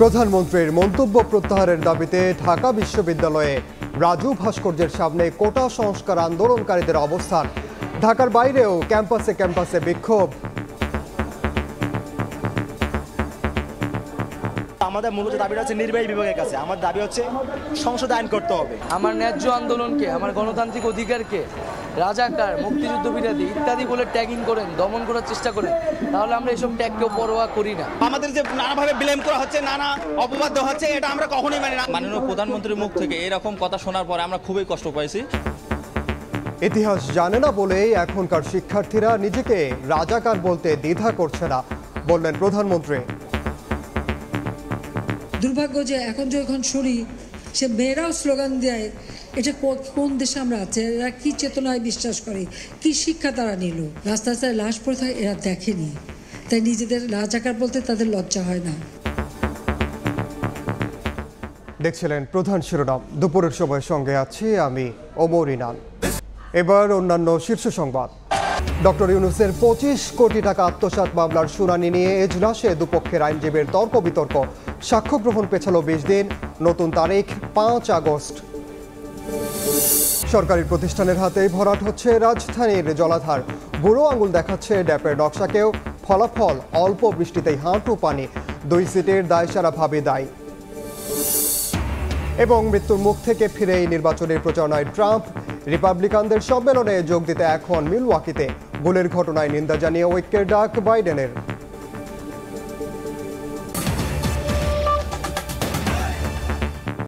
প্রধানমন্ত্রীর মন্তব্য প্রত্যাহারের দাবিতে ঢাকা বিশ্ববিদ্যালয়ে রাজু ভাস্কর্যের সামনে কোটা সংস্কার আন্দোলনকারীদের অবস্থান। ঢাকার বাইরেও ক্যাম্পাসে ক্যাম্পাসে বিক্ষোভ। আমাদের মূলত দাবিটা হচ্ছে নির্বাহী বিভাগের কাছে। আমার দাবি হচ্ছে সংসদে আইন করতে হবে। আমার ন্যায্য আন্দোলনকে, আমার গণতান্ত্রিক অধিকারকে রাজাকার, মুক্তিযুদ্ধ বিরোধী ইত্যাদি বলে ট্যাগিং করেন, দমন করার চেষ্টা করেন, তাহলে আমরা এসব ট্যাগকেও পরোয়া করি না। আমাদের যে নানাভাবে ব্লেম করা হচ্ছে, নানা অপবাদ দেওয়া হচ্ছে, এটা আমরা কখনোই মানি না। মাননীয় প্রধানমন্ত্রীর মুখ থেকে এরকম কথা শোনার পরে আমরা খুবই কষ্ট পাইছি। ইতিহাস জানে না বলেই এখনকার শিক্ষার্থীরা নিজেকে রাজাকার বলতে দ্বিধা করছে না, বললেন প্রধানমন্ত্রী। দুর্ভাগ্য যে যখন শুনি সে মেয়েরাও স্লোগান দেয়, এটা কোন দেশে আমরা আছে, এরা কি চেতনায় বিশ্বাস করে, কি শিক্ষা তারা নিল। রাস্তায় লাশ পড়ে থাকে এরা দেখেনি, তাই নিজেদের রাজাকার বলতে তাদের লজ্জা হয় না। দেখছিলেন প্রধান শিরোনাম। দুপুরের সময় সঙ্গে আছি আমি ওমর ইনান। এবার অন্যান্য শীর্ষ সংবাদ। ডক্টর ইউনূসের 25 কোটি টাকা আত্মসাৎ মামলার শুনানি নিয়ে এজলাসে দুপক্ষের আইনজীবীর তর্ক বিতর্ক। সাক্ষ্য গ্রহণ পেছালো 20 দিন, নতুন তারিখ 5 আগস্ট। সরকারি প্রতিষ্ঠানের হাতেই ভরাট হচ্ছে রাজধানীর জলাধার। বুড়ো আঙুল দেখাচ্ছে ড্যাপের নকশাকেও। ফলাফল অল্প বৃষ্টিতেই হাঁটু পানি। 2 সিটের দায়সারা ভাবে দায়ী। এবং মৃত্যুর মুখ থেকে ফিরেই নির্বাচনের প্রচারণায় ট্রাম্প। রিপাবলিকানদের সম্মেলনে যোগ দিতে এখন মিলওয়াকিতে। গোলের ঘটনায় নিন্দা জানিয়ে ঐক্যের ডাক বাইডেনের।